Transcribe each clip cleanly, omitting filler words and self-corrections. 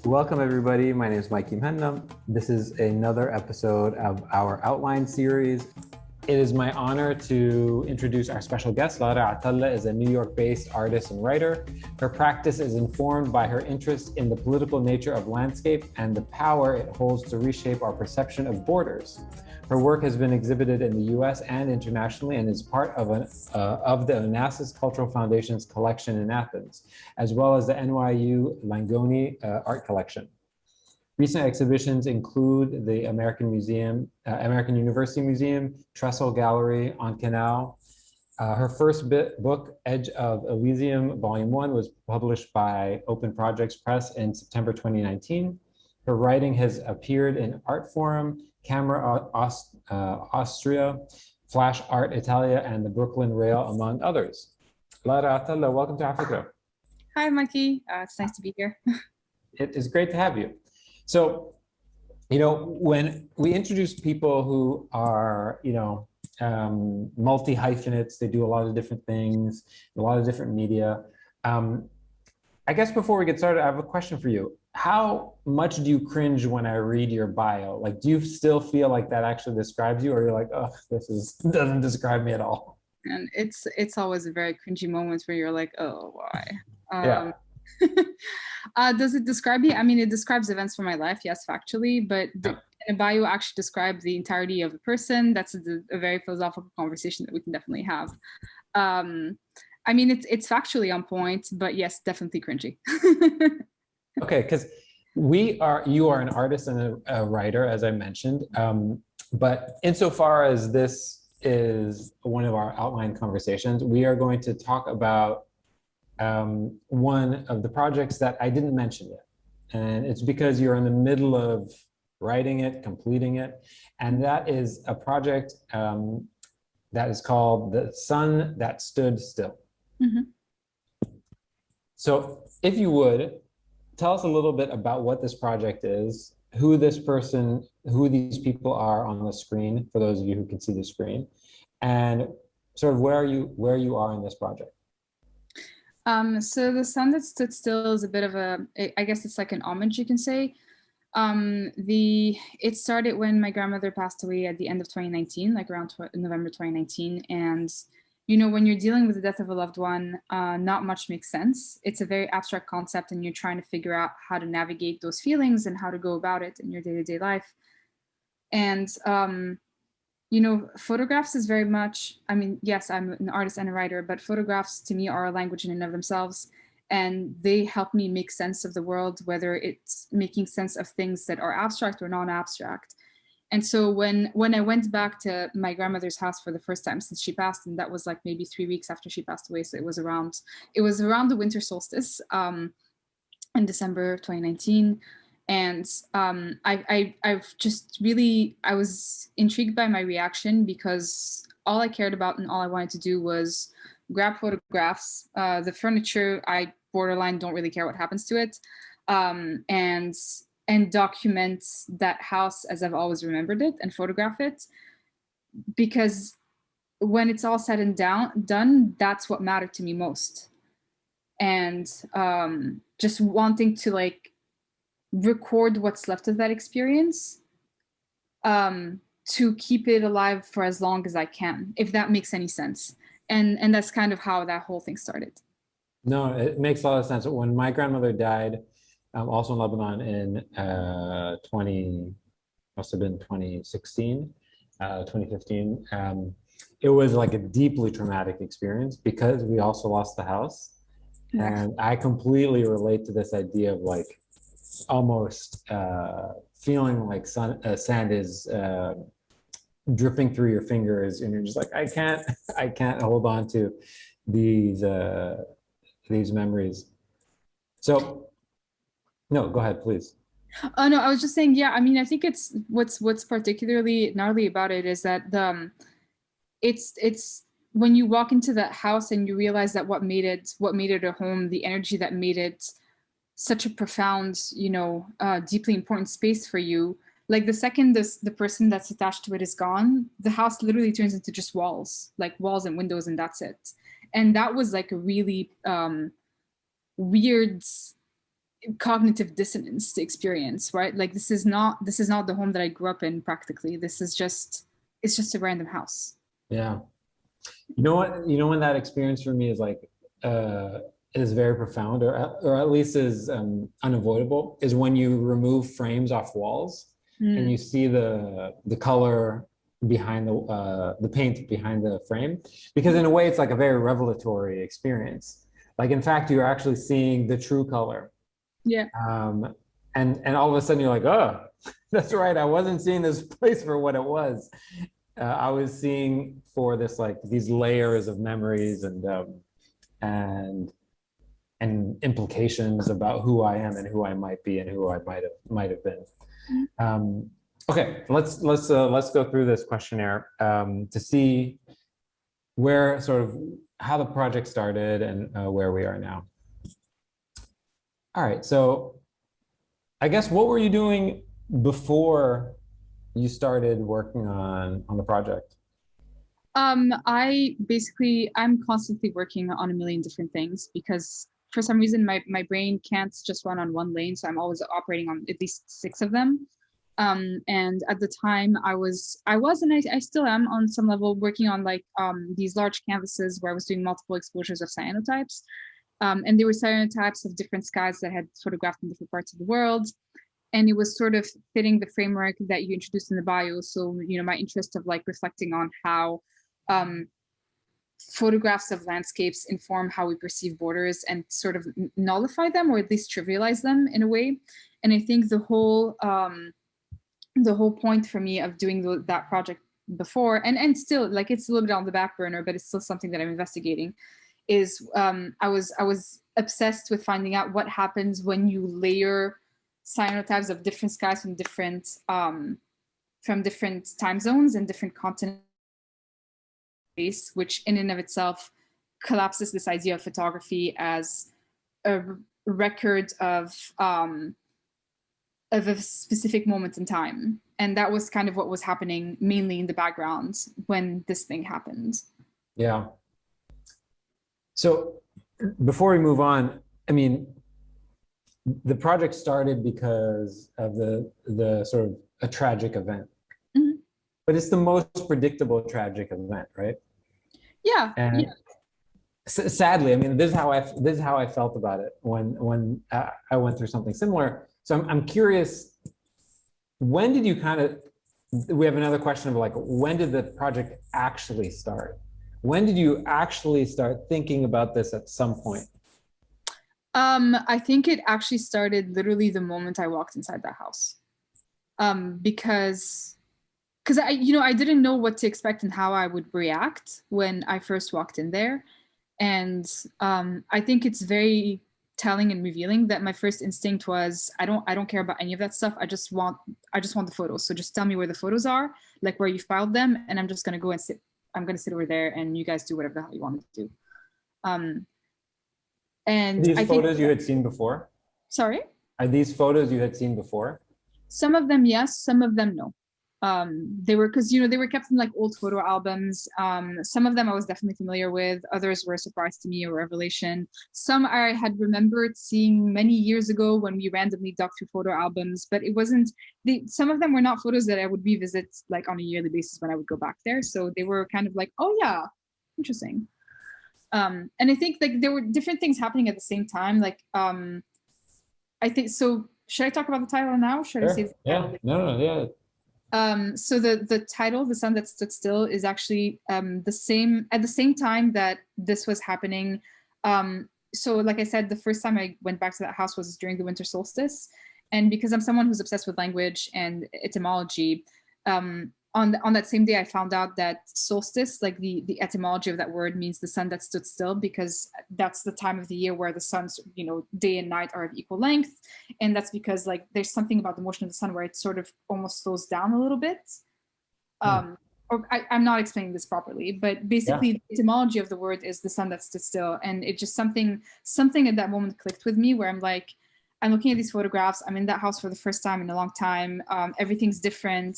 Welcome everybody, my name is Mikey Mhendam. This is another episode of our Outline series. It is my honor to introduce our special guest. Lara Atallah is a New York-based artist and writer. Her practice is informed by her interest in the political nature of landscape and the power it holds to reshape our perception of borders. Her work has been exhibited in the US and internationally and is part of the Onassis Cultural Foundation's collection in Athens, as well as the NYU Langone Art Collection. Recent exhibitions include the American University Museum, Trestle Gallery on Canal. Her first book, Edge of Elysium, Volume 1, was published by Open Projects Press in September 2019. Her writing has appeared in Art Forum, Camera Austria, Flash Art Italia, and the Brooklyn Rail, among others. Lara Atallah, welcome to Africa. Hi, Mikey. It's nice to be here. It is great to have you. So, when we introduce people who are, multi-hyphenates, they do a lot of different things, a lot of different media. I guess before we get started, I have a question for you. How much do you cringe when I read your bio? Like, do you still feel like that actually describes you, or you're like, oh, doesn't describe me at all? And it's always a very cringy moment where you're like, oh, why? Yeah. Does it describe me? I mean, it describes events from my life, yes, factually, but a bio actually describes the entirety of a person. That's a very philosophical conversation that we can definitely have. I mean, it's factually on point, but yes, definitely cringy. Okay, because you are an artist and a writer, as I mentioned, but insofar as this is one of our outline conversations, we are going to talk about one of the projects that I didn't mention yet. And it's because you're in the middle of writing it, completing it. And that is a project that is called The Sun That Stood Still. Mm-hmm. So if you would, tell us a little bit about what this project is, who these people are on the screen, for those of you who can see the screen, and sort of where you are in this project. So The Sun That Stood Still is a bit of I guess it's like an homage, you can say. It started when my grandmother passed away at the end of 2019, like around November 2019. And, when you're dealing with the death of a loved one, not much makes sense. It's a very abstract concept and you're trying to figure out how to navigate those feelings and how to go about it in your day-to-day life. And, photographs is very much, I mean, yes, I'm an artist and a writer, but photographs to me are a language in and of themselves. And they help me make sense of the world, whether it's making sense of things that are abstract or non-abstract. And so when I went back to my grandmother's house for the first time since she passed, and that was like maybe 3 weeks after she passed away, so it was around the winter solstice in December 2019. And I've just really, I was intrigued by my reaction because all I cared about and all I wanted to do was grab photographs. The furniture, I borderline don't really care what happens to it, and document that house as I've always remembered it and photograph it, because when it's all said and done, that's what mattered to me most. And just wanting to like record what's left of that experience, to keep it alive for as long as I can, if that makes any sense. And that's kind of how that whole thing started. No, it makes a lot of sense. When my grandmother died, also in Lebanon in 2016, 2015, it was like a deeply traumatic experience because we also lost the house. Yeah. And I completely relate to this idea of like almost feeling like sand is dripping through your fingers, and you're just like, I can't hold on to these memories. So, no, go ahead, please. Oh no, I was just saying, yeah. I mean, I think it's what's particularly gnarly about it is that it's when you walk into that house and you realize that what made it a home, the energy that made it such a profound, deeply important space for you. Like the second the person that's attached to it is gone, the house literally turns into just walls and windows, and that's it. And that was like a really weird cognitive dissonance to experience, right? Like this is not the home that I grew up in practically. This is just, it's just a random house. Yeah. You know what? You know when that experience for me is like is very profound, or at least is unavoidable, is when you remove frames off walls and you see the color behind the paint behind the frame, because in a way it's like a very revelatory experience. Like in fact, you're actually seeing the true color. Yeah. And all of a sudden you're like, oh, that's right. I wasn't seeing this place for what it was. I was seeing for this, like these layers of memories and implications about who I am and who I might be and who I might have been. Okay, let's go through this questionnaire to see where sort of how the project started and where we are now. All right, so I guess what were you doing before you started working on the project? I'm constantly working on a million different things because for some reason my brain can't just run on one lane, so I'm always operating on at least 6 of them. And at the time I was and I still am on some level working on like these large canvases where I was doing multiple exposures of cyanotypes. And there were cyanotypes of different skies that I had photographed in different parts of the world. And it was sort of fitting the framework that you introduced in the bio. So, you know, my interest of like reflecting on how photographs of landscapes inform how we perceive borders and sort of nullify them, or at least trivialize them in a way. And I think the whole point for me of doing that project before, and still, like, it's a little bit on the back burner, but it's still something that I'm investigating, is I was obsessed with finding out what happens when you layer cyanotypes of different skies from different time zones and different continents, which in and of itself collapses this idea of photography as a record of a specific moment in time. And that was kind of what was happening mainly in the background when this thing happened. Yeah. So before we move on, I mean, the project started because of the sort of a tragic event, but it's the most predictable tragic event, right? Yeah. And yeah. Sadly, I mean, this is how I felt about it when I went through something similar. So I'm curious, when did you kind of? We have another question of like, when did the project actually start? When did you actually start thinking about this at some point? I think it actually started literally the moment I walked inside that house, because I didn't know what to expect and how I would react when I first walked in there. And I think it's very telling and revealing that my first instinct was, I don't care about any of that stuff. I just want the photos. So just tell me where the photos are, like where you filed them, and I'm just gonna go and sit. I'm gonna sit over there, and you guys do whatever the hell you want to do. And these photos you had seen before? Sorry? Are these photos you had seen before? Some of them, yes. Some of them, no. They were, because they were kept in like old photo albums. Some of them I was definitely familiar with. Others were a surprise to me or revelation. Some I had remembered seeing many years ago when we randomly dug through photo albums, but it wasn't. Some of them were not photos that I would revisit like on a yearly basis when I would go back there. So they were kind of like, oh yeah, interesting. And I think like there were different things happening at the same time. Like I think so. Should I talk about the title now? Should Sure. I say the title? Yeah. So the title, The Sun That Stood Still, is actually at the same time that this was happening. So like I said, the first time I went back to that house was during the winter solstice. And because I'm someone who's obsessed with language and etymology, on that same day, I found out that solstice, like the etymology of that word, means the sun that stood still, because that's the time of the year where the sun's, day and night are of equal length. And that's because like there's something about the motion of the sun where it sort of almost slows down a little bit. Or I'm not explaining this properly, but basically the etymology of the word is the sun that stood still. And it just something at that moment clicked with me, where I'm like, I'm looking at these photographs. I'm in that house for the first time in a long time. Everything's different.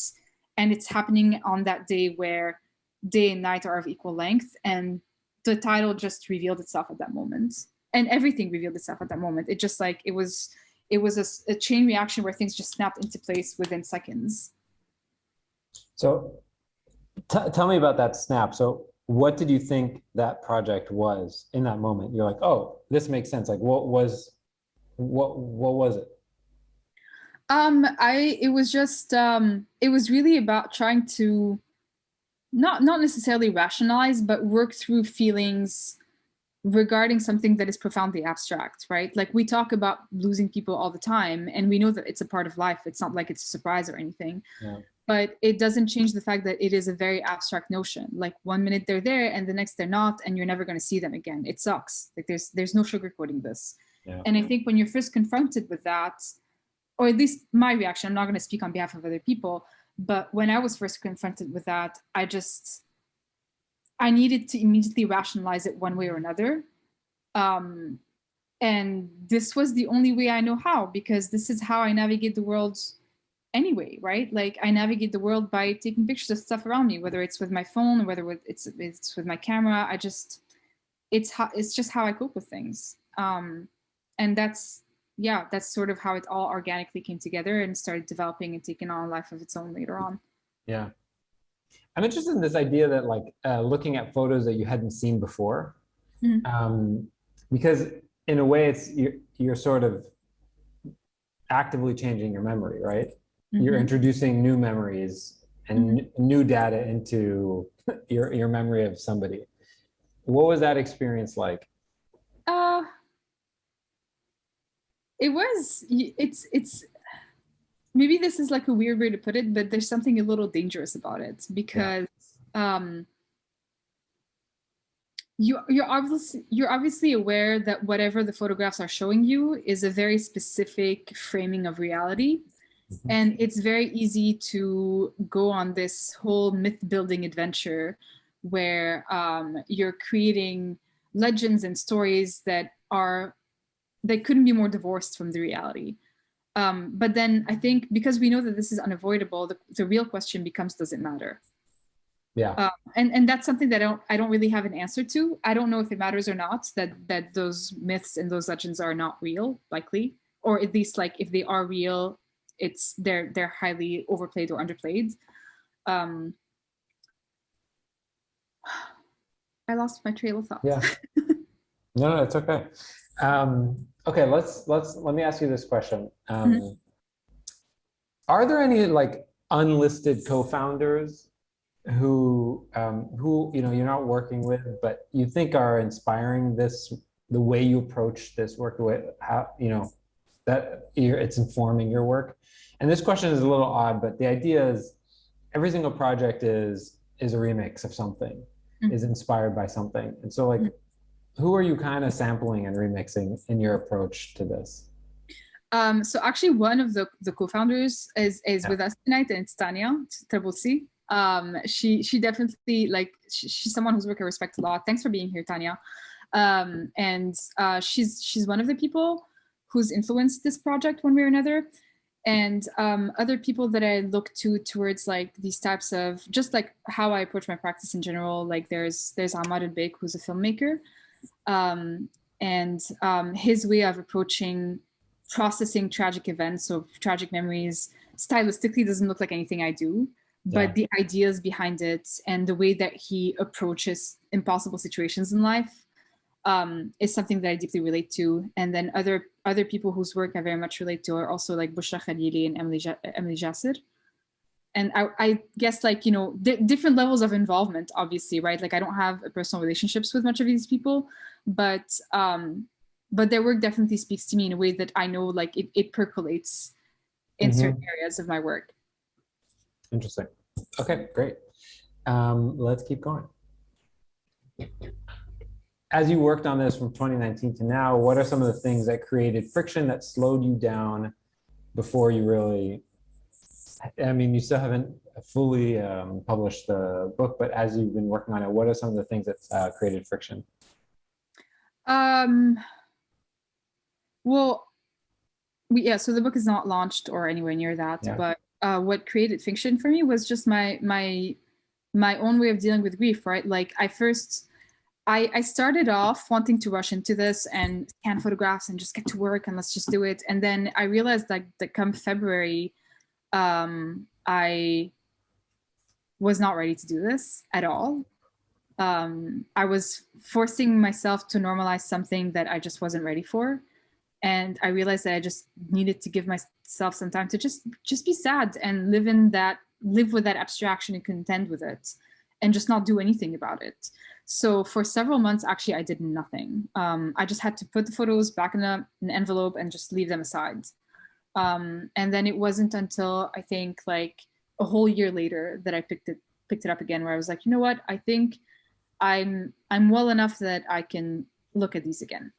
And it's happening on that day where day and night are of equal length. And the title just revealed itself at that moment. And everything revealed itself at that moment. It just like, it was it was a chain reaction where things just snapped into place within seconds. So tell me about that snap. So what did you think that project was in that moment? You're like, oh, this makes sense. Like, what was it? It was just, it was really about trying to not necessarily rationalize, but work through feelings regarding something that is profoundly abstract, right? Like we talk about losing people all the time, and we know that it's a part of life. It's not like it's a surprise or anything. Yeah. But it doesn't change the fact that it is a very abstract notion. Like one minute they're there and the next they're not, and you're never going to see them again. It sucks. Like there's no sugarcoating this. Yeah. And I think when you're first confronted with that, or at least my reaction, I'm not going to speak on behalf of other people, but when I was first confronted with that, I needed to immediately rationalize it one way or another. And this was the only way I know how, because this is how I navigate the world anyway, right? Like I navigate the world by taking pictures of stuff around me, whether it's with my phone or whether it's with my camera. It's just how I cope with things. And that's sort of how it all organically came together and started developing and taking on a life of its own later on. Yeah. I'm interested in this idea that like looking at photos that you hadn't seen before, because in a way you're sort of actively changing your memory, right? You're introducing new memories and new data into your memory of somebody. What was that experience like? It's maybe this is like a weird way to put it, but there's something a little dangerous about it, because you're obviously aware that whatever the photographs are showing you is a very specific framing of reality. And it's very easy to go on this whole myth building adventure where you're creating legends and stories that couldn't be more divorced from the reality. But then I think because we know that this is unavoidable, the real question becomes, does it matter? Yeah. And that's something that I don't really have an answer to. I don't know if it matters or not, that those myths and those legends are not real, likely, or at least like if they are real, they're highly overplayed or underplayed. I lost my trail of thought. Yeah. No, it's okay. Okay, let me ask you this question. Are there any like unlisted co-founders who you're not working with, but you think are inspiring the way you approach this work, the way how that it's informing your work? And this question is a little odd, but the idea is every single project is a remix of something, is inspired by something. And so like, who are you kind of sampling and remixing in your approach to this? So actually one of the co-founders is with us tonight, and it's Tanya Tabulsi. She definitely, like, she's someone whose work I respect a lot. Thanks for being here, Tanya. And she's one of the people who's influenced this project one way or another. And other people that I look towards like these types of, just like how I approach my practice in general, like there's Ahmad al-Baik, who's a filmmaker, and his way of approaching processing tragic events, so tragic memories, stylistically doesn't look like anything I do, but the ideas behind it and the way that he approaches impossible situations in life is something that I deeply relate to. And then other people whose work I very much relate to are also like Bushra Khalili and Emily Jasser. And I guess like, different levels of involvement, obviously, right? Like I don't have personal relationships with much of these people, but their work definitely speaks to me in a way that I know like it percolates in certain areas of my work. Interesting. Okay, great. Let's keep going. As you worked on this from 2019 to now, what are some of the things that created friction, that slowed you down before you really, I mean, you still haven't fully published the book, but as you've been working on it, what are some of the things that created friction? Well, so the book is not launched or anywhere near that, but what created friction for me was just my own way of dealing with grief, right? Like I first I started off wanting to rush into this and scan photographs and just get to work and let's just do it. And then I realized that come February, I was not ready to do this at all. I was forcing myself to normalize something that I just wasn't ready for. And I realized that I just needed to give myself some time to just be sad and live with that abstraction and contend with it and just not do anything about it. So for several months, actually, I did nothing. I just had to put the photos back in an envelope and just leave them aside. And then it wasn't until I think like a whole year later that I picked it up again, where I was like, you know what, I think I'm well enough that I can look at these again.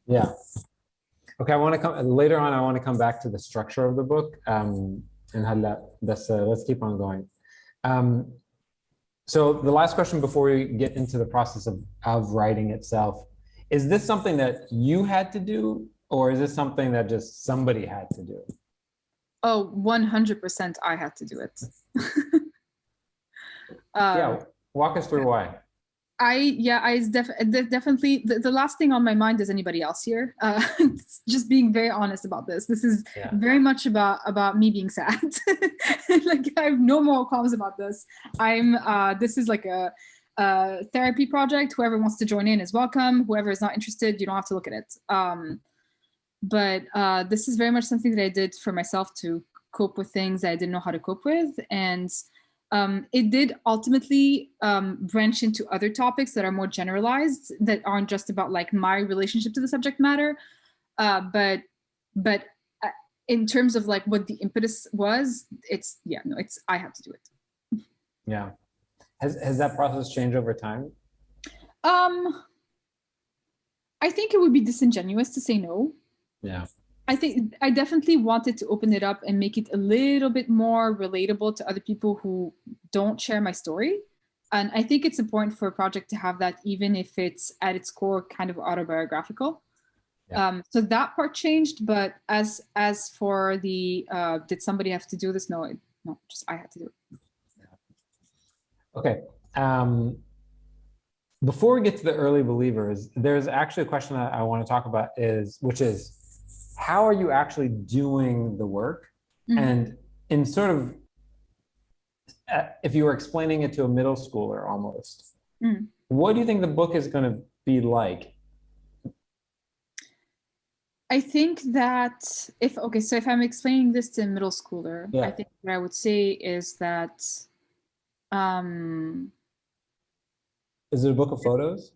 Yeah. Okay, I want to come later on. I want to come back to the structure of the book. And let's keep on going. So the last question before we get into the process of writing itself, is this something that you had to do, or is this something that just somebody had to do? Oh, 100% I had to do it. Yeah, walk us through why. Definitely the last thing on my mind is anybody else here. Just being very honest about this. This is very much about me being sad. Like I have no moral qualms about this. This is like a therapy project. Whoever wants to join in is welcome. Whoever is not interested, you don't have to look at it. But this is very much something that I did for myself to cope with things that I didn't know how to cope with. And it did ultimately branch into other topics that are more generalized, that aren't just about like my relationship to the subject matter. But in terms of like what the impetus was, I had to do it. Yeah. Has that process changed over time? I think it would be disingenuous to say no. Yeah. I think I definitely wanted to open it up and make it a little bit more relatable to other people who don't share my story. And I think it's important for a project to have that, even if it's at its core kind of autobiographical. Yeah. So that part changed, but as for the did somebody have to do this? No, just I had to do it. Okay. Before we get to the early believers, there's actually a question that I want to talk about, which is how are you actually doing the work? Mm-hmm. And in sort of, if you were explaining it to a middle schooler almost, what do you think the book is going to be like? I think that if I'm explaining this to a middle schooler, I think what I would say is that is it a book of photos?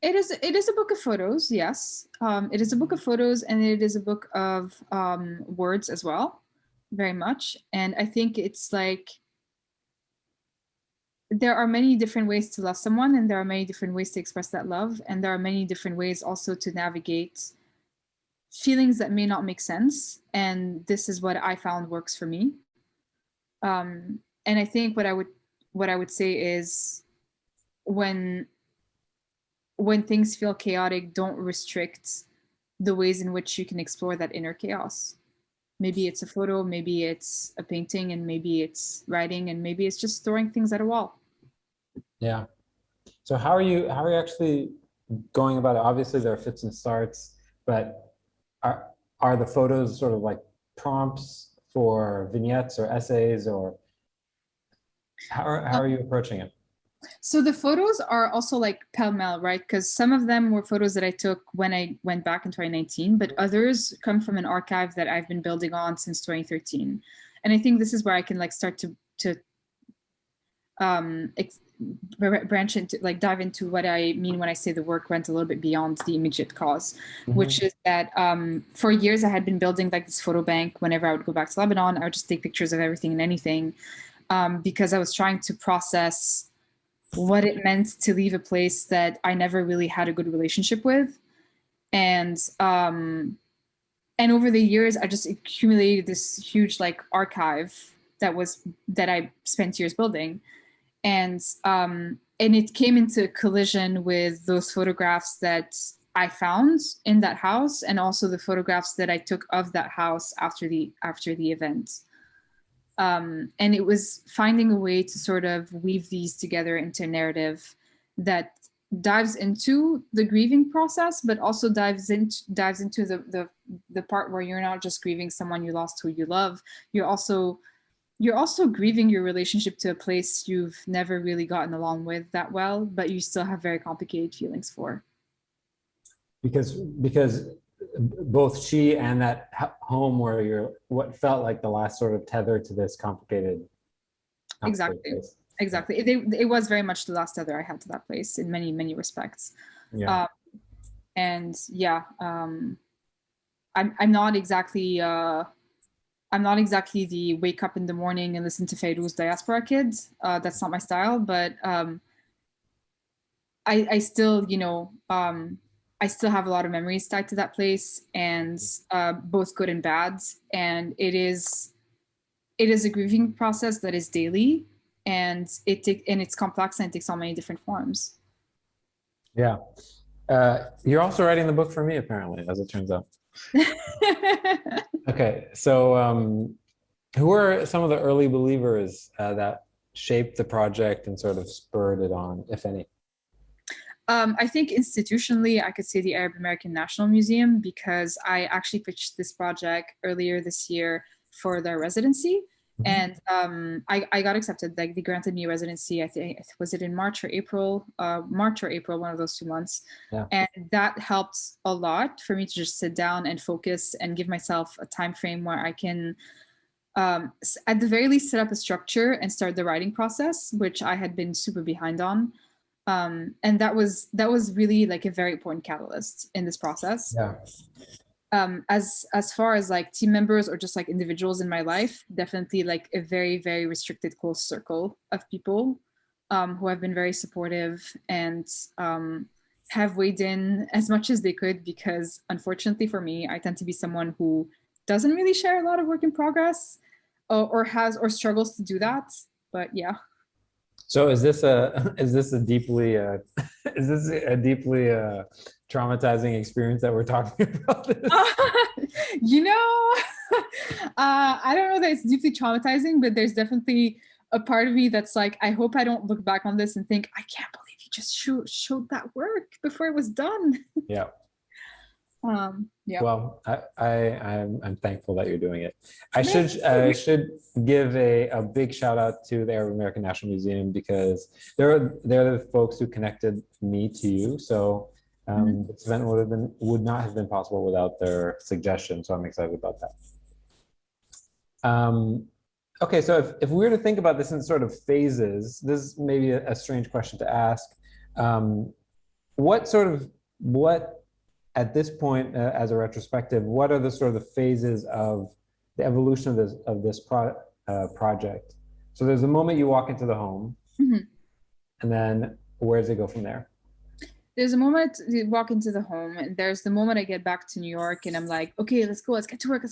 It is a book of photos, yes. It is a book of photos, and it is a book of words as well, very much. And I think it's like there are many different ways to love someone, and there are many different ways to express that love, and there are many different ways also to navigate feelings that may not make sense. And this is what I found works for me. And I think what I would say is when things feel chaotic, don't restrict the ways in which you can explore that inner chaos. Maybe it's a photo, maybe it's a painting, and maybe it's writing, and maybe it's just throwing things at a wall. Yeah. So how are you actually going about it? Obviously there are fits and starts, but are the photos sort of like prompts for vignettes or essays, or how are you approaching it? So the photos are also like pell-mell, right? Because some of them were photos that I took when I went back in 2019, but others come from an archive that I've been building on since 2013. And I think this is where I can like start to branch into, like dive into what I mean when I say the work went a little bit beyond the immediate cause, which is that for years I had been building like this photo bank. Whenever I would go back to Lebanon, I would just take pictures of everything and anything, because I was trying to process what it meant to leave a place that I never really had a good relationship with. And over the years, I just accumulated this huge like archive that I spent years building. And it came into collision with those photographs that I found in that house, and also the photographs that I took of that house after the event. And it was finding a way to sort of weave these together into a narrative that dives into the grieving process, but also dives into the part where you're not just grieving someone you lost who you love. You're also grieving your relationship to a place you've never really gotten along with that well, but you still have very complicated feelings for. Because both she and that home where you're what felt like the last sort of tether to this complicated place. Exactly. It was very much the last tether I had to that place in many respects. Yeah. And yeah, I'm not exactly the wake up in the morning and listen to Fairuz diaspora kids. That's not my style, but I still, I still have a lot of memories tied to that place, and both good and bad. And it is a grieving process that is daily, and it's complex and it takes on many different forms. Yeah. You're also writing the book for me, apparently, as it turns out. Okay, so who are some of the early believers that shaped the project and sort of spurred it on, if any? I think institutionally, I could say the Arab American National Museum, because I actually pitched this project earlier this year for their residency. And I got accepted. Like, they granted me a residency, I think, was it in March or April, one of those 2 months. Yeah. And that helped a lot for me to just sit down and focus and give myself a time frame where I can, at the very least, set up a structure and start the writing process, which I had been super behind on. And that was really like a very important catalyst in this process. Yeah. As far as like team members or just like individuals in my life, definitely like a very, very restricted close circle of people who have been very supportive and have weighed in as much as they could, because unfortunately for me, I tend to be someone who doesn't really share a lot of work in progress or struggles to do that. But yeah. So is this a deeply traumatizing experience that we're talking about? I don't know that it's deeply traumatizing, but there's definitely a part of me that's like, I hope I don't look back on this and think, I can't believe you just showed that work before it was done. Yeah. Yeah. Well, I'm thankful that you're doing it. I should give a big shout out to the Arab American National Museum, because they're the folks who connected me to you. So this event would not have been possible without their suggestion. So I'm excited about that. Okay, so if we were to think about this in sort of phases, this is maybe a strange question to ask. What at this point, as a retrospective, what are the sort of the phases of the evolution of this project? So there's the moment you walk into the home, and then where does it go from there? There's a moment you walk into the home, and there's the moment I get back to New York, and I'm like, okay, let's go, let's get to work.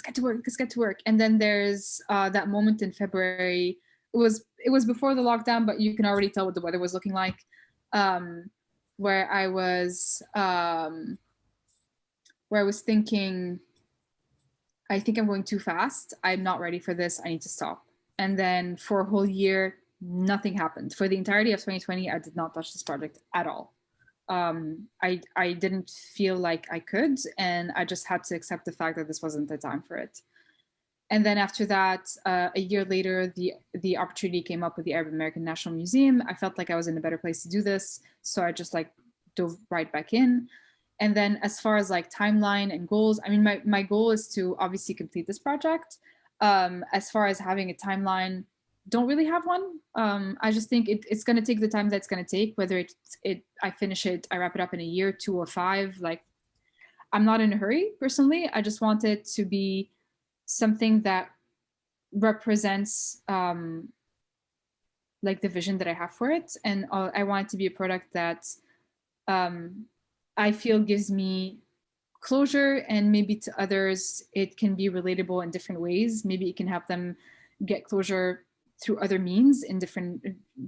And then there's that moment in February. It was before the lockdown, but you can already tell what the weather was looking like, where I was thinking, I think I'm going too fast. I'm not ready for this. I need to stop. And then for a whole year, nothing happened. For the entirety of 2020, I did not touch this project at all. I didn't feel like I could, and I just had to accept the fact that this wasn't the time for it. And then after that, a year later, the opportunity came up with the Arab American National Museum. I felt like I was in a better place to do this, so I just like dove right back in. And then as far as like timeline and goals, I mean, my goal is to obviously complete this project. As far as having a timeline, don't really have one. I just think it's going to take the time that it's going to take, whether I finish it, I wrap it up in a year, 2 or 5. Like, I'm not in a hurry personally. I just want it to be something that represents like the vision that I have for it. And I want it to be a product that I feel gives me closure, and maybe to others it can be relatable in different ways. Maybe it can help them get closure through other means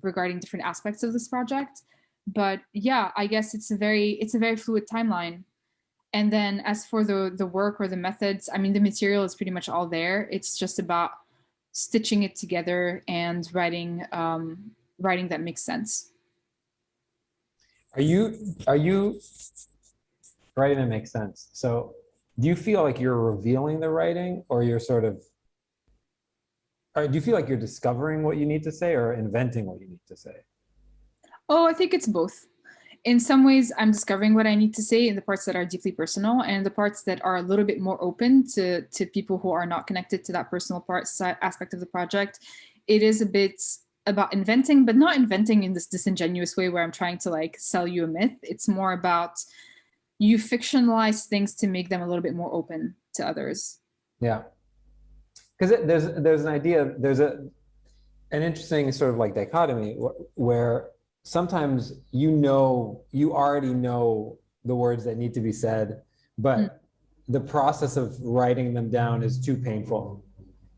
regarding different aspects of this project. But yeah, I guess it's a very fluid timeline. And then as for the work or the methods, I mean, the material is pretty much all there. It's just about stitching it together and writing that makes sense. Are you writing that makes sense? So do you feel like you're revealing the writing, or you're sort of, or do you feel like you're discovering what you need to say or inventing what you need to say? Oh, I think it's both. In some ways, I'm discovering what I need to say in the parts that are deeply personal, and the parts that are a little bit more open to people who are not connected to that personal aspect of the project. It is a bit about inventing, but not inventing in this disingenuous way where I'm trying to like sell you a myth. It's more about you fictionalize things to make them a little bit more open to others. Yeah, because there's an idea, there's an interesting sort of like dichotomy where sometimes you already know the words that need to be said, but the process of writing them down is too painful.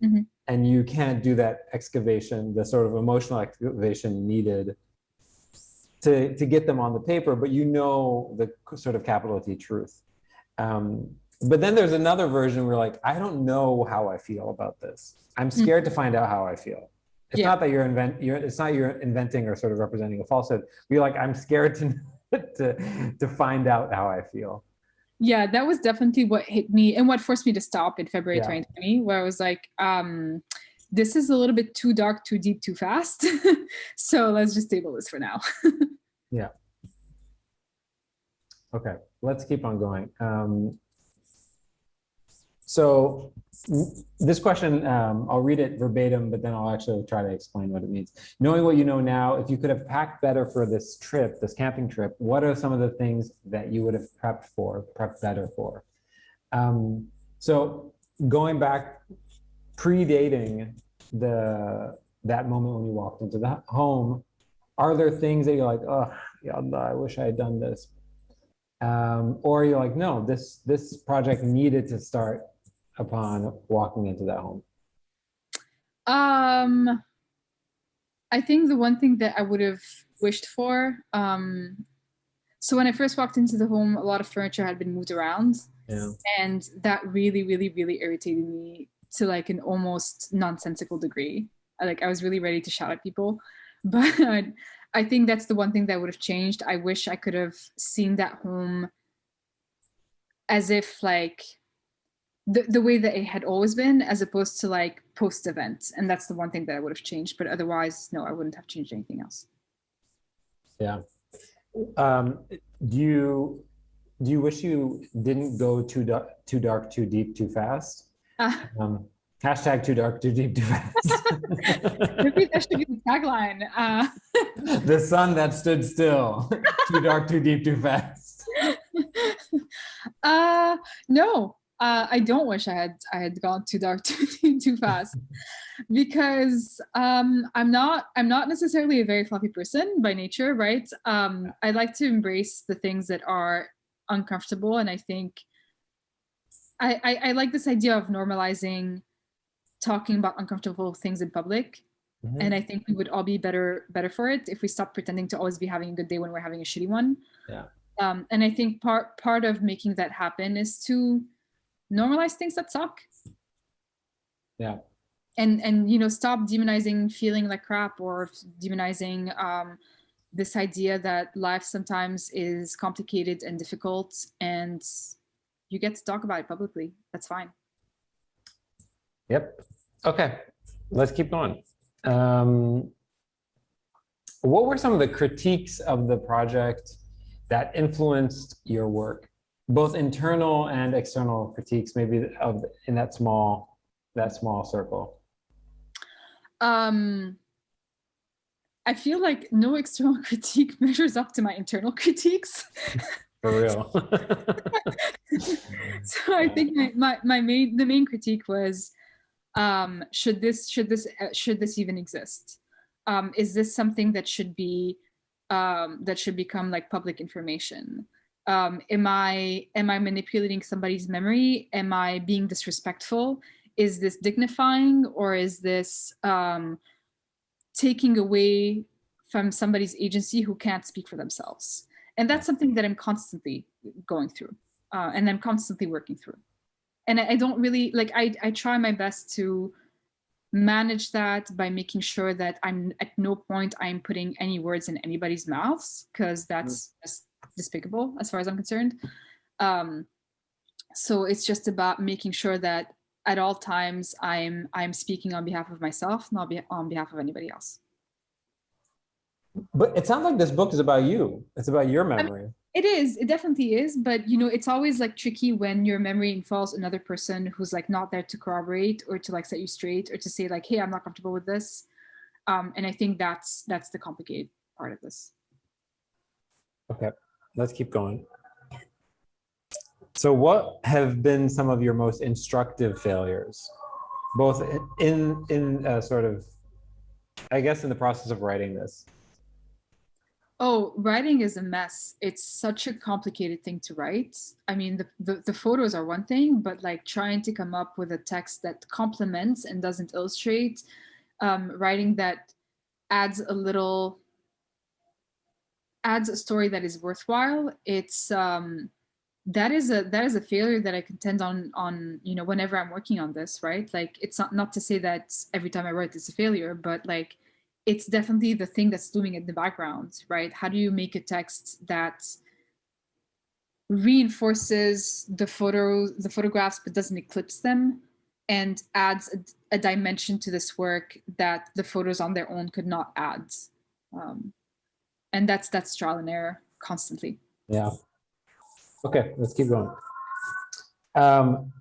Mm-hmm. And you can't do that excavation, the sort of emotional excavation needed to get them on the paper, but you know the sort of capital T truth. But then there's another version where like, I don't know how I feel about this. I'm scared to find out how I feel. It's not that it's not you're inventing or sort of representing a falsehood. You're like, I'm scared to find out how I feel. Yeah, that was definitely what hit me and what forced me to stop in February 2020, where I was like, this is a little bit too dark, too deep, too fast. So let's just table this for now. Yeah. Okay, let's keep on going. So this question, I'll read it verbatim, but then I'll actually try to explain what it means. Knowing what you know now, if you could have packed better for this trip, this camping trip, what are some of the things that you would have prepped better for? So going back, predating that moment when you walked into the home, are there things that you're like, oh, ya Allah, I wish I had done this? Or you're like, no, this project needed to start upon walking into that home? I think the one thing that I would have wished for, so when I first walked into the home, a lot of furniture had been moved around. Yeah. And that really, really, really irritated me to like an almost nonsensical degree. I was really ready to shout at people. But I think that's the one thing that would have changed. I wish I could have seen that home as if like the way that it had always been, as opposed to like post-event. And that's the one thing that I would have changed. But otherwise, no, I wouldn't have changed anything else. Yeah. Do you wish you didn't go too dark, too deep, too fast? Hashtag too dark, too deep, too fast. Maybe that should be the tagline. The sun that stood still. Too dark, too deep, too fast. No, I don't wish I had gone too dark too fast, because I'm not necessarily a very fluffy person by nature, right? I like to embrace the things that are uncomfortable, and I think I like this idea of normalizing talking about uncomfortable things in public. Mm-hmm. And I think we would all be better for it if we stopped pretending to always be having a good day when we're having a shitty one. Yeah. And I think part of making that happen is to normalize things that suck. Yeah. And stop demonizing feeling like crap, or demonizing this idea that life sometimes is complicated and difficult, and you get to talk about it publicly. That's fine. Yep. Okay, let's keep going. What were some of the critiques of the project that influenced your work, both internal and external critiques, maybe in that small circle? I feel like no external critique measures up to my internal critiques. For real. So I think the main critique was, should this even exist? Is this something that should become like public information? Am I manipulating somebody's memory? Am I being disrespectful? Is this dignifying, or is this taking away from somebody's agency who can't speak for themselves? And that's something that I'm constantly going through, and I'm constantly working through. And I don't really like, I try my best to manage that by making sure that I'm at no point I'm putting any words in anybody's mouths, because that's just despicable as far as I'm concerned. So it's just about making sure that at all times I'm speaking on behalf of myself, not on behalf of anybody else. But it sounds like this book is about you. It's about your memory. I mean, it is. It definitely is. But you know, it's always like tricky when your memory involves another person who's like not there to corroborate or to like set you straight or to say like, "Hey, I'm not comfortable with this." And I think that's the complicated part of this. Okay, let's keep going. So what have been some of your most instructive failures, both in sort of, I guess, in the process of writing this? Oh, writing is a mess. It's such a complicated thing to write. I mean, the photos are one thing, but like trying to come up with a text that complements and doesn't illustrate, writing that adds a story that is worthwhile. It's that is a failure that I contend on, you know, whenever I'm working on this, right? Like, it's not to say that every time I write it's a failure, but like, it's definitely the thing that's looming in the background, right? How do you make a text that reinforces the photographs, but doesn't eclipse them, and adds a dimension to this work that the photos on their own could not add? And that's trial and error constantly. Yeah. Okay, let's keep going.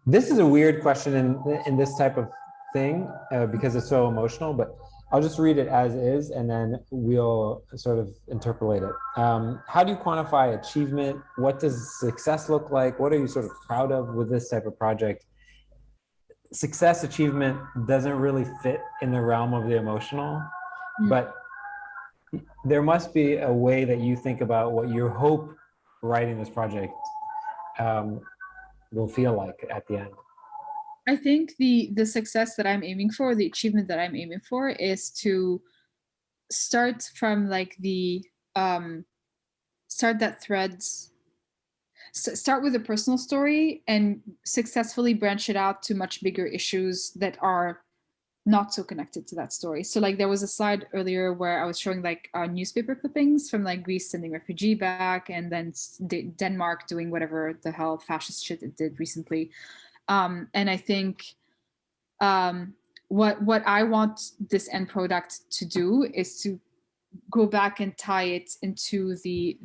This is a weird question in this type of thing because it's so emotional, but I'll just read it as is and then we'll sort of interpolate it. How do you quantify achievement? What does success look like? What are you sort of proud of with this type of project? Success, achievement doesn't really fit in the realm of the emotional, but there must be a way that you think about what you hope writing this project will feel like at the end. I think the success that I'm aiming for, the achievement that I'm aiming for, is to start from like the start that threads. Start with a personal story and successfully branch it out to much bigger issues that are not so connected to that story. So like there was a slide earlier where I was showing like newspaper clippings from like Greece sending refugee back, and then Denmark doing whatever the hell fascist shit it did recently. And I think what I want this end product to do is to go back and tie it into the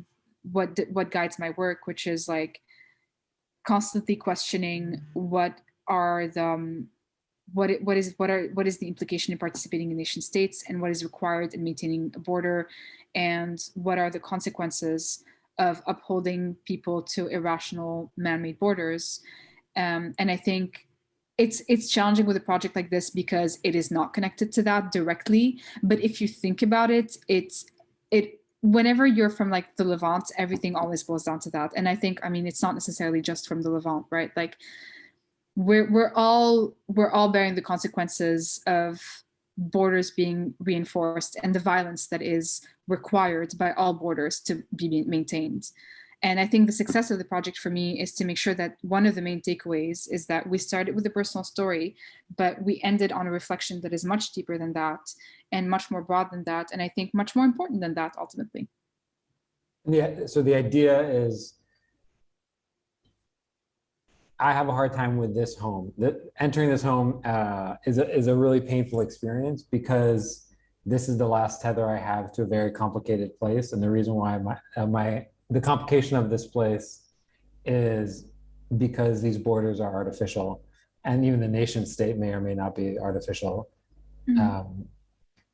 what guides my work, which is like constantly questioning what are the what is the implication in participating in nation states, and what is required in maintaining a border, and what are the consequences of upholding people to irrational man-made borders. And I think it's challenging with a project like this because it is not connected to that directly. But if you think about it, it whenever you're from like the Levant, everything always boils down to that. And I think, I mean, it's not necessarily just from the Levant, right? Like we're all bearing the consequences of borders being reinforced and the violence that is required by all borders to be maintained. And I think the success of the project for me is to make sure that one of the main takeaways is that we started with a personal story, but we ended on a reflection that is much deeper than that and much more broad than that. And I think much more important than that ultimately. Yeah, so the idea is, I have a hard time with this home. Entering this home is a really painful experience because this is the last tether I have to a very complicated place. And the reason why the complication of this place is because these borders are artificial, and even the nation state may or may not be artificial.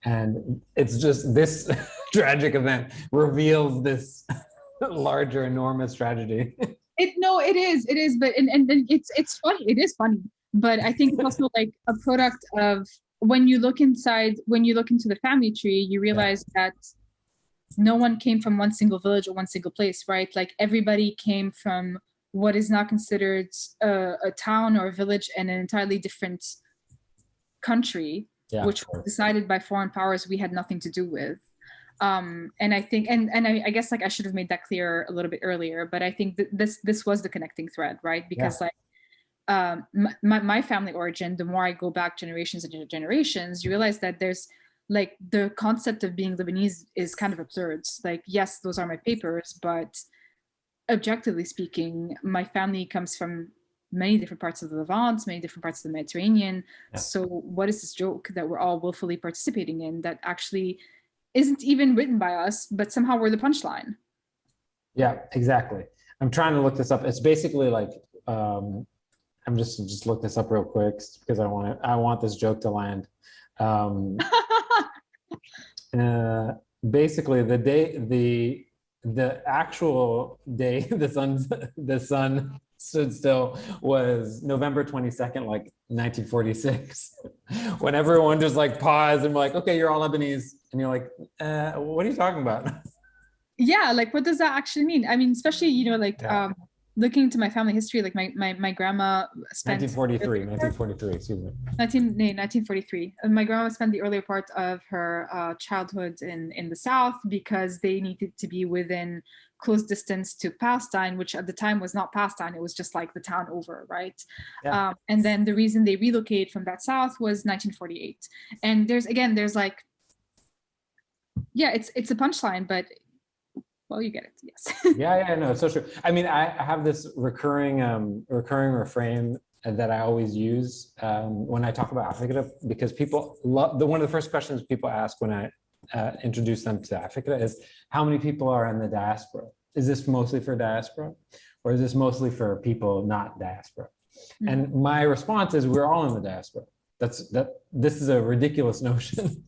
And it's just this tragic event reveals this larger, enormous tragedy. It is, but and it's funny. It is funny, but I think it's also like a product of when you look into the family tree, you realize that no one came from one single village or one single place, right? Like everybody came from what is now considered a town or a village in an entirely different country, which was decided by foreign powers we had nothing to do with. And I think, and I guess like I should have made that clear a little bit earlier, but I think that this was the connecting thread, right? Because like my family origin, the more I go back generations and generations, you realize that there's like the concept of being Lebanese is kind of absurd. Like, yes, those are my papers, but objectively speaking, my family comes from many different parts of the Levant, many different parts of the Mediterranean. Yeah. So what is this joke that we're all willfully participating in that actually isn't even written by us, but somehow we're the punchline? Yeah, exactly. I'm trying to look this up. It's basically like, I'm just look this up real quick because I want this joke to land. Basically, the actual day the sun stood still was November 22nd, like 1946, when everyone just like paused and like, okay, you're all Lebanese, and you're like, what are you talking about? Yeah, like what does that actually mean? I mean, especially, you know, like looking into my family history, like my grandma spent 1943, excuse me. 1943. And my grandma spent the earlier part of her childhood in the South because they needed to be within close distance to Palestine, which at the time was not Palestine, it was just like the town over, right? Yeah. And then the reason they relocated from that South was 1948. And there's like, yeah, it's a punchline, but well, you get it. Yes. Yeah, no, it's so true. I mean, I have this recurring refrain that I always use when I talk about Africa, because people love one of the first questions people ask when I introduce them to Africa is, how many people are in the diaspora? Is this mostly for diaspora, or is this mostly for people not diaspora? Mm-hmm. And my response is, we're all in the diaspora. This is a ridiculous notion.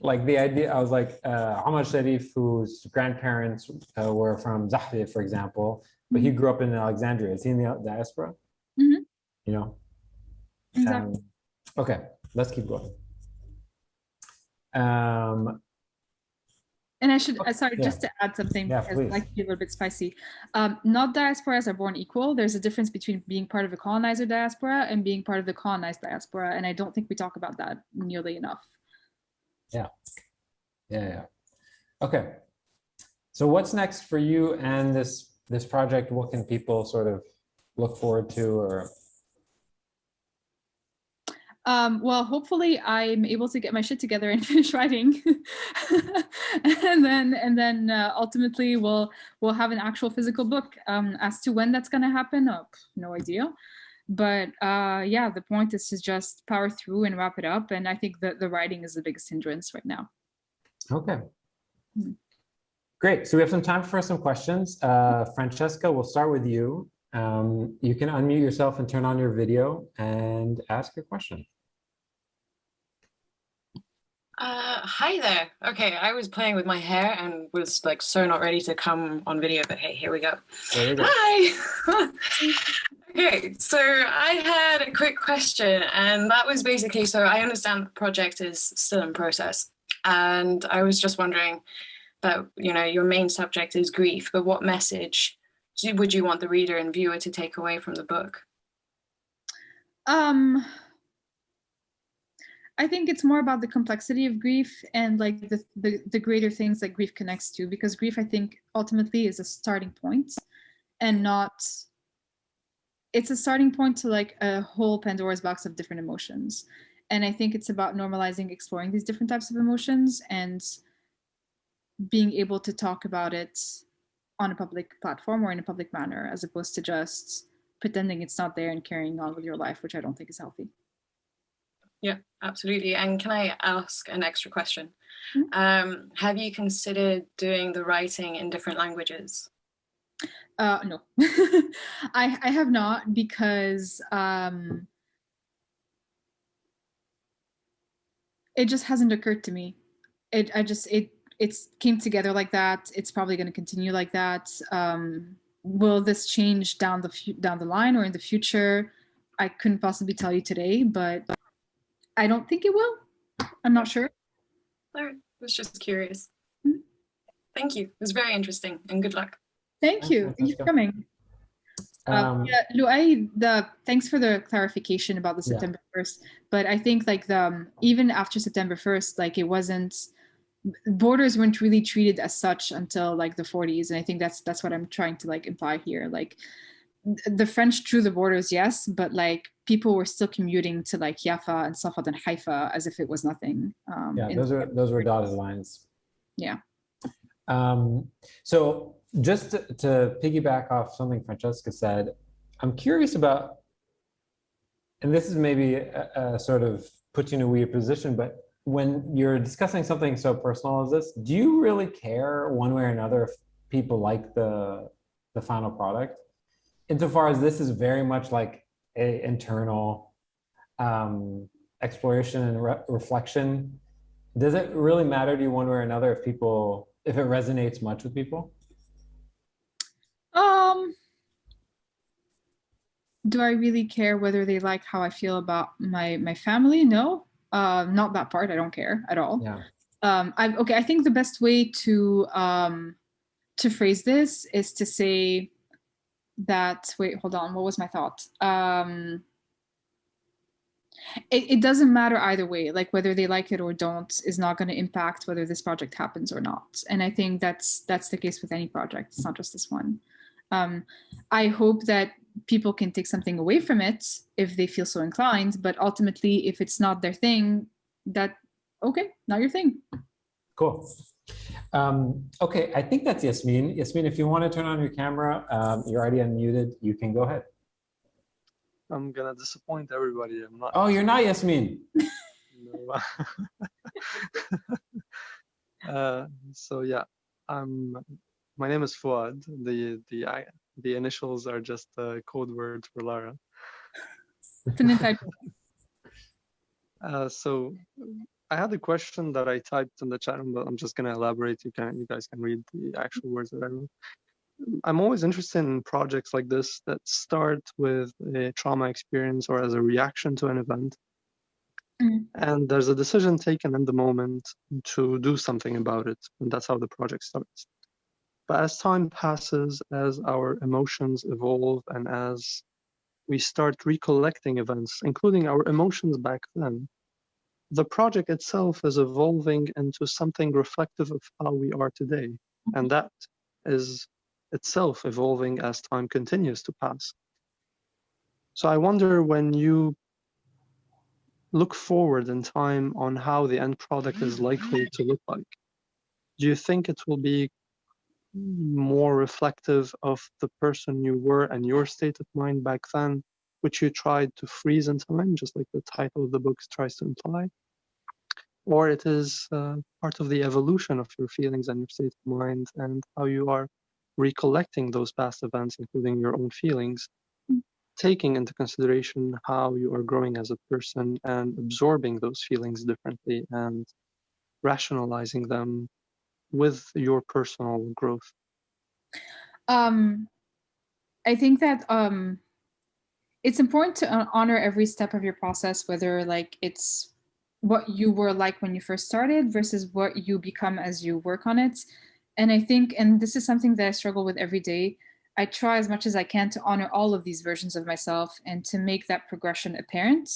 Like the idea, I was like, Ahmad Sharif, whose grandparents were from Zahri, for example, but he grew up in Alexandria. Is he in the diaspora? Mm-hmm. You know? Exactly. Okay, let's keep going. And I should, sorry, just to add something, because please. I like to be a little bit spicy. Not diasporas are born equal. There's a difference between being part of a colonizer diaspora and being part of the colonized diaspora. And I don't think we talk about that nearly enough. Yeah. Okay. So what's next for you and this project? What can people sort of look forward to, or? Well, hopefully I'm able to get my shit together and finish writing, and then ultimately we'll have an actual physical book. As to when that's gonna happen, no idea. But yeah, the point is to just power through and wrap it up. And I think that the writing is the biggest hindrance right now. Okay. Great. So we have some time for some questions. Francesca, we'll start with you. You can unmute yourself and turn on your video and ask your question. Hi there. Okay, I was playing with my hair and was like so not ready to come on video, but hey, here we go. There you go. Hi. Okay, so I had a quick question, and that was basically, so I understand the project is still in process, and I was just wondering that, you know, your main subject is grief, but what message would you want the reader and viewer to take away from the book? I think it's more about the complexity of grief and like the greater things that grief connects to, because grief, I think, ultimately is a starting point and not, it's a starting point to like a whole Pandora's box of different emotions. And I think it's about normalizing, exploring these different types of emotions and being able to talk about it on a public platform or in a public manner, as opposed to just pretending it's not there and carrying on with your life, which I don't think is healthy. Yeah, absolutely. And can I ask an extra question? Mm-hmm. Have you considered doing the writing in different languages? No, I have not, because it just hasn't occurred to me. It came together like that. It's probably going to continue like that. Will this change down the line or in the future? I couldn't possibly tell you today, but I don't think it will. I'm not sure. All right, I was just curious. Mm-hmm. Thank you. It was very interesting, and good luck. Thank you. Thank you for coming. Yeah, Luay, thanks for the clarification about the September 1st. But I think like even after September 1st, like borders weren't really treated as such until like the 40s. And I think that's what I'm trying to like imply here. Like the French drew the borders, yes, but like people were still commuting to like Jaffa and Safed and Haifa as if it was nothing. Yeah, those were dotted lines. Yeah. So just to piggyback off something Francesca said, I'm curious about, and this is maybe a sort of put you in a weird position, but when you're discussing something so personal as this, do you really care one way or another if people like the final product? Insofar as this is very much like a internal exploration and reflection, does it really matter to you one way or another if it resonates much with people? Do I really care whether they like how I feel about my family? No, not that part. I don't care at all. Yeah. I think the best way to phrase this is to say that, wait, hold on. What was my thought? It doesn't matter either way. Like whether they like it or don't is not going to impact whether this project happens or not. And I think that's the case with any project. It's not just this one. I hope that people can take something away from it if they feel so inclined, but ultimately, if it's not their thing, okay, not your thing. Cool. Okay, I think that's Yasmin. Yasmin, if you want to turn on your camera, you're already unmuted. You can go ahead. I'm gonna disappoint everybody. I'm not. Oh, you're not Yasmin. No. So yeah, my name is Fuad. The initials are just a code word for Lara. So I had a question that I typed in the chat room, but I'm just gonna elaborate. You guys can read the actual words that I wrote. I'm always interested in projects like this that start with a trauma experience or as a reaction to an event. And there's a decision taken in the moment to do something about it. And that's how the project starts. But as time passes, as our emotions evolve, and as we start recollecting events, including our emotions back then, the project itself is evolving into something reflective of how we are today. And that is itself evolving as time continues to pass. So I wonder, when you look forward in time on how the end product is likely to look like, do you think it will be more reflective of the person you were and your state of mind back then, which you tried to freeze in time, just like the title of the book tries to imply? Or it is part of the evolution of your feelings and your state of mind and how you are recollecting those past events, including your own feelings, taking into consideration how you are growing as a person and absorbing those feelings differently and rationalizing them with your personal growth? I think that it's important to honor every step of your process, whether like it's what you were like when you first started versus what you become as you work on it. And I think, and this is something that I struggle with every day, I try as much as I can to honor all of these versions of myself and to make that progression apparent.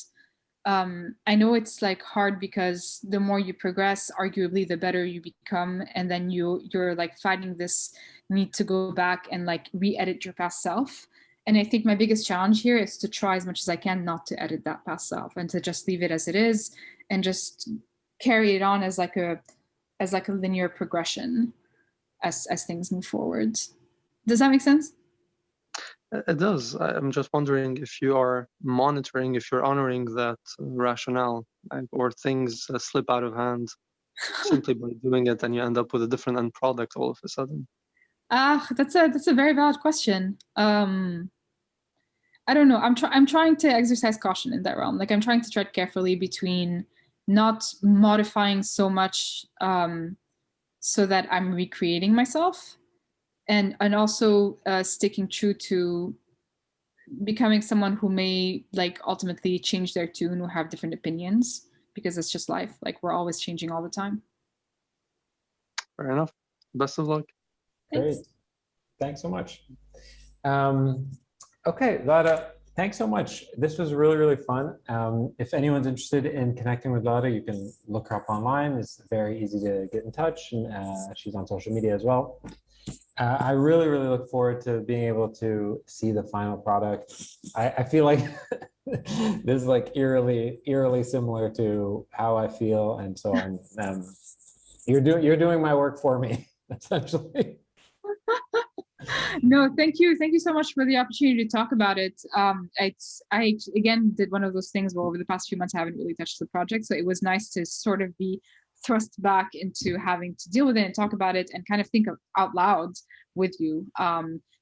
I know it's like hard because the more you progress, arguably the better you become, and then you're like fighting this need to go back and like re-edit your past self. And I think my biggest challenge here is to try as much as I can not to edit that past self and to just leave it as it is and just carry it on as like a linear progression as things move forward. Does that make sense? It does. I'm just wondering if you are monitoring, if you're honoring that rationale, or things slip out of hand simply by doing it, and you end up with a different end product all of a sudden. That's a very valid question. I don't know. I'm trying to exercise caution in that realm. Like I'm trying to tread carefully between not modifying so much so that I'm recreating myself, and also sticking true to becoming someone who may like ultimately change their tune or have different opinions, because it's just life. Like we're always changing all the time. Fair enough. Best of luck. Thanks. Great. Thanks so much. Okay, Lara, thanks so much. This was really, really fun. If anyone's interested in connecting with Lara, you can look her up online. It's very easy to get in touch, and she's on social media as well. I really, really look forward to being able to see the final product. I feel like this is like eerily similar to how I feel, and so you're doing my work for me, essentially. No, thank you so much for the opportunity to talk about it. I again did one of those things where over the past few months I haven't really touched the project, so it was nice to sort of be thrust back into having to deal with it and talk about it and kind of think out loud with you.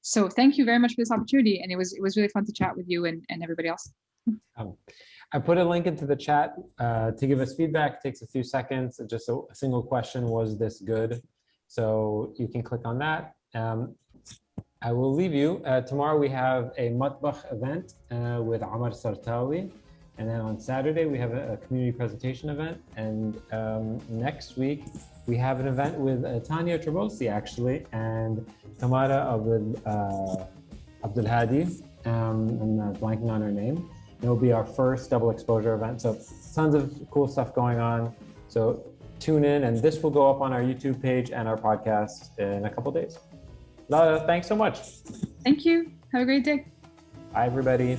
So thank you very much for this opportunity, and it was really fun to chat with you and everybody else. I put a link into the chat to give us feedback. It takes a few seconds. Just a single question: was this good? So you can click on that. I will leave you. Tomorrow we have a Matbakh event with Amar Sartawi. And then on Saturday, we have a community presentation event. And next week, we have an event with Tanya Trabosi, actually, and Tamara Abdul Hadi. I'm blanking on her name. It will be our first double exposure event. So tons of cool stuff going on. So tune in, and this will go up on our YouTube page and our podcast in a couple days. Lara, thanks so much. Thank you. Have a great day. Bye, everybody.